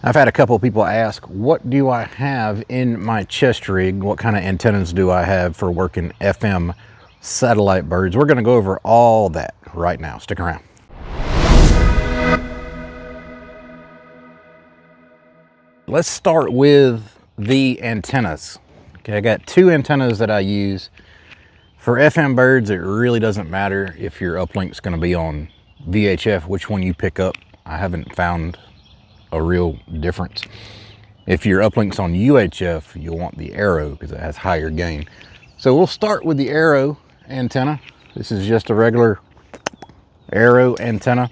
I've had a couple of people ask, what do I have in my chest rig? What kind of antennas do I have for working FM satellite birds? We're going to go over all that right now. Stick around. Let's start with the antennas. Okay, I got two antennas that I use. For FM birds, it really doesn't matter if your uplink's going to be on VHF, which one you pick up. I haven't found a real difference. If your uplink's on UHF, you'll want the Arrow because it has higher gain. So we'll start with the Arrow antenna. This is just a regular Arrow antenna.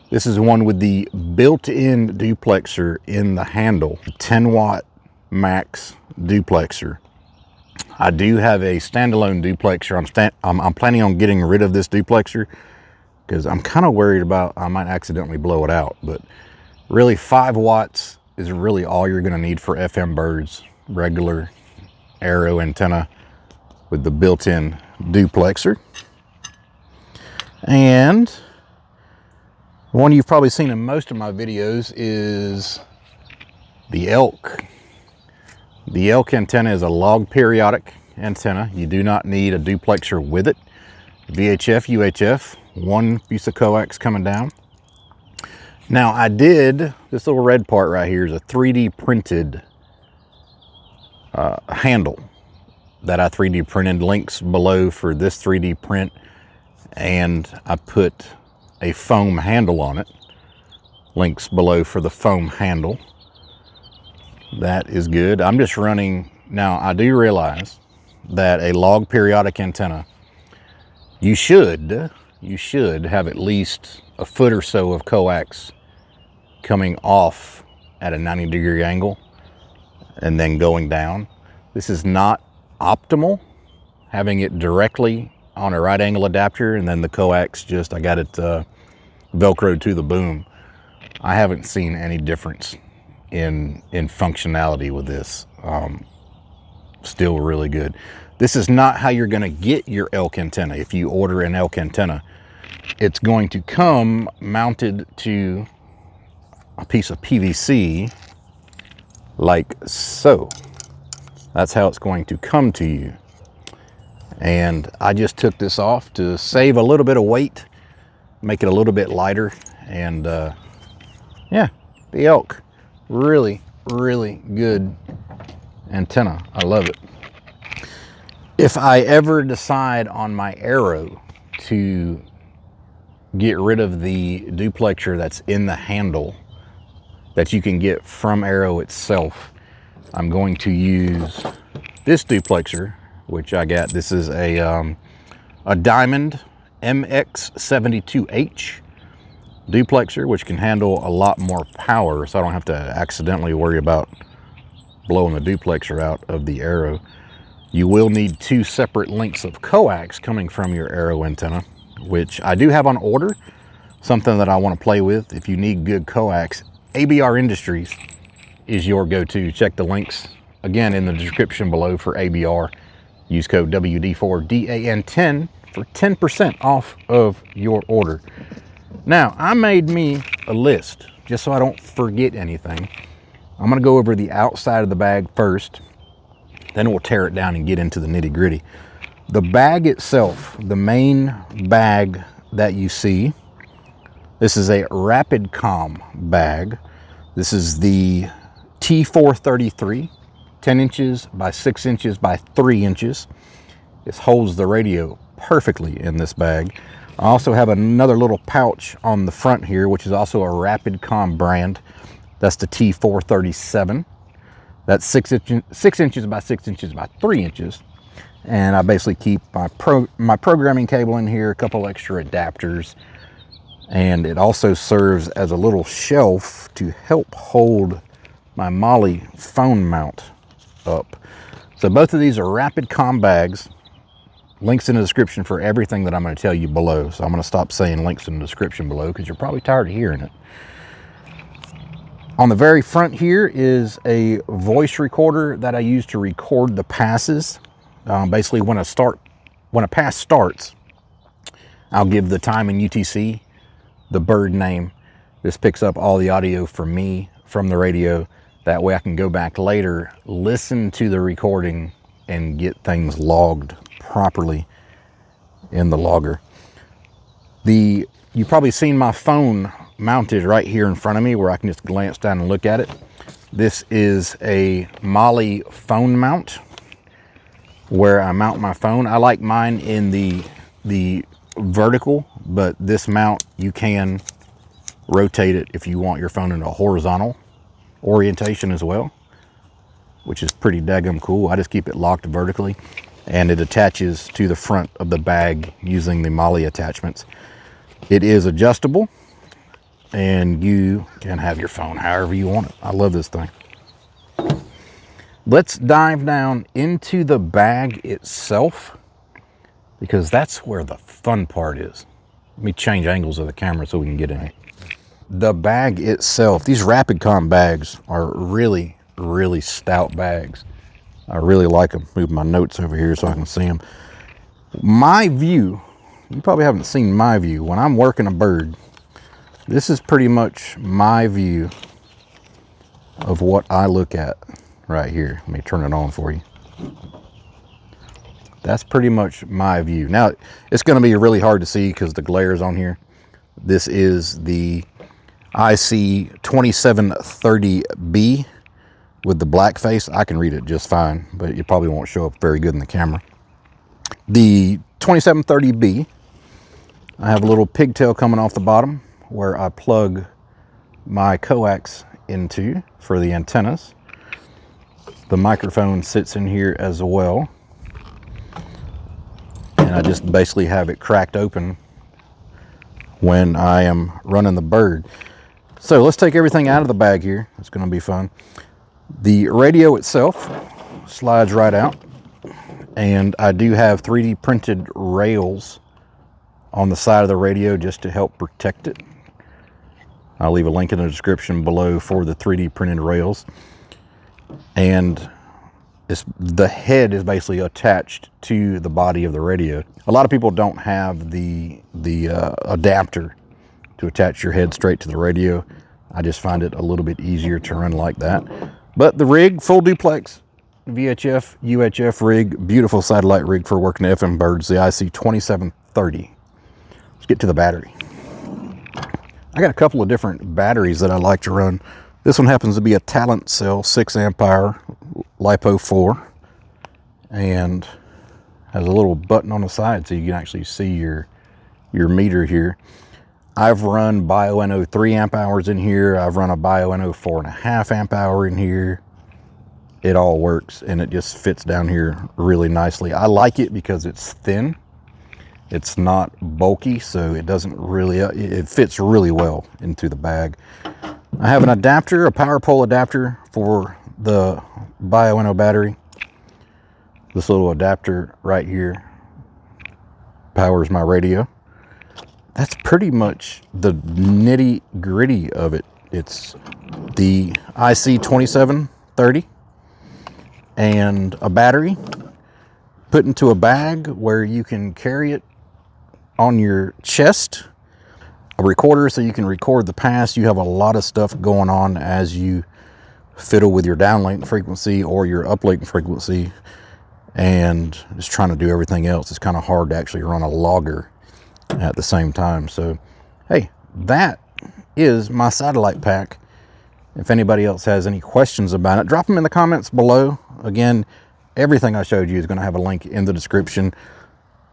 This is one with the built-in duplexer in the handle, 10 watt max duplexer. I do have a standalone duplexer. I'm planning on getting rid of this duplexer because I'm kind of worried about I might accidentally blow it out, but really 5 watts is really all you're going to need for FM birds. Regular Arrow antenna with the built-in duplexer. And one you've probably seen in most of my videos is the elk. The elk antenna is a log periodic antenna. You do not need a duplexer with it. VHF, UHF, one piece of coax coming down. Now I did, this little red part right here is a 3D printed handle that I 3D printed. Links below for this 3D print, and I put a foam handle on it. Links below for the foam handle. That is good. I'm just running, now I do realize that a log periodic antenna, you should have at least a foot or so of coax coming off at a 90-degree angle and then going down. This is not optimal, having it directly on a right angle adapter and then the coax just, I got it Velcroed to the boom. I haven't seen any difference in functionality with this. Still really good. This is not how you're going to get your elk antenna. If you order an elk antenna, it's going to come mounted to a piece of PVC like so. That's how it's going to come to you. And I just took this off to save a little bit of weight, make it a little bit lighter, and yeah, the elk, really good antenna. I love it. If I ever decide on my Arrow to get rid of the duplexer that's in the handle that you can get from Arrow itself, I'm going to use this duplexer, which I got. This is a Diamond MX72H duplexer, which can handle a lot more power, so I don't have to accidentally worry about blowing the duplexer out of the Arrow. You will need 2 separate lengths of coax coming from your Arrow antenna, which I do have on order, something that I want to play with. If you need good coax, ABR Industries is your go-to. Check the links again in the description below for ABR. Use code WD4DAN10 for 10% off of your order. Now, I made me a list just so I don't forget anything. I'm going to go over the outside of the bag first, then we'll tear it down and get into the nitty-gritty. The bag itself, the main bag that you see, this is a Rapid Com bag. This is the T433, 10 inches by 6 inches by 3 inches. This holds the radio perfectly in this bag. I also have another little pouch on the front here, which is also a Rapid Com brand. That's the T437. That's 6 inches by 6 inches by 3 inches. And I basically keep my programming cable in here, a couple extra adapters, and it also serves as a little shelf to help hold my Molly phone mount up. So both of these are Rapid Com bags. Links in the description for everything that I'm going to tell you below. So I'm going to stop saying links in the description below because you're probably tired of hearing it. On the very front here is a voice recorder that I use to record the passes. Basically, when a pass starts, I'll give the time in UTC, the bird name. This picks up all the audio for me from the radio. That way I can go back later, listen to the recording, and get things logged properly in the logger. You've probably seen my phone mounted right here in front of me where I can just glance down and look at it. This is a Molly phone mount where I mount my phone. I like mine in the vertical, but this mount, you can rotate it if you want your phone in a horizontal orientation as well, which is pretty daggum cool. I just keep it locked vertically, and it attaches to the front of the bag using the Molly attachments. It is adjustable, and you can have your phone however you want it. I love this thing. Let's dive down into the bag itself, because that's where the fun part is. Let me change angles of the camera so we can get in it. The bag itself, these Rapid-Com bags are really, really stout bags. I really like them. Move my notes over here so I can see them. My view, you probably haven't seen my view. When I'm working a bird, this is pretty much my view of what I look at right here. Let me turn it on for you. That's pretty much my view. Now, it's going to be really hard to see because the glare is on here. This is the IC 2730B with the black face. I can read it just fine, but it probably won't show up very good in the camera. The 2730B, I have a little pigtail coming off the bottom where I plug my coax into for the antennas. The microphone sits in here as well, and I just basically have it cracked open when I am running the bird. So let's take everything out of the bag here. It's going to be fun. The radio itself slides right out, and I do have 3D printed rails on the side of the radio just to help protect it. I'll leave a link in the description below for the 3D printed rails. And the head is basically attached to the body of the radio. A lot of people don't have the adapter to attach your head straight to the radio. I just find it a little bit easier to run like that. But the rig, full duplex, VHF, UHF rig, beautiful satellite rig for working FM birds, the IC 2730. Let's get to the battery. I got a couple of different batteries that I like to run. This one happens to be a Talent Cell 6 amp hour LiPo 4, and has a little button on the side so you can actually see your meter here. I've run BioNO 3 amp hours in here. I've run a BioNO 4.5 amp hour in here. It all works, and it just fits down here really nicely. I like it because it's thin. It's not bulky, so it doesn't really, it fits really well into the bag. I have an adapter, a power pole adapter for the BioNO battery. This little adapter right here powers my radio. That's pretty much the nitty gritty of it. It's the IC 2730 and a battery put into a bag where you can carry it on your chest, a recorder so you can record the pass. You have a lot of stuff going on as you fiddle with your downlink frequency or your uplink frequency, and just trying to do everything else. It's kind of hard to actually run a logger at the same time. So hey, that is my satellite pack. If anybody else has any questions about it, drop them in the comments below. Again, everything I showed you is going to have a link in the description.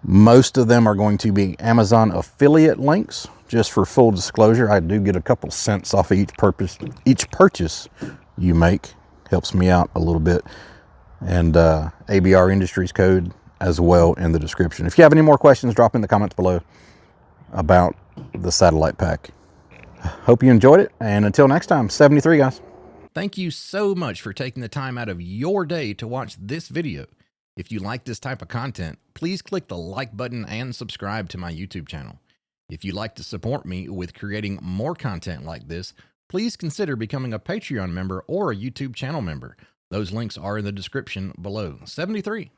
Most of them are going to be Amazon affiliate links. Just for full disclosure, I do get a couple cents off of each purchase you make. Helps me out a little bit. And ABR Industries code as well in the description. If you have any more questions, drop in the comments below about the satellite pack. Hope you enjoyed it, and until next time, 73 guys. Thank you so much for taking the time out of your day to watch this video. If you like this type of content, please click the like button and subscribe to my YouTube channel. If you'd like to support me with creating more content like this, please consider becoming a Patreon member or a YouTube channel member. Those links are in the description below. 73.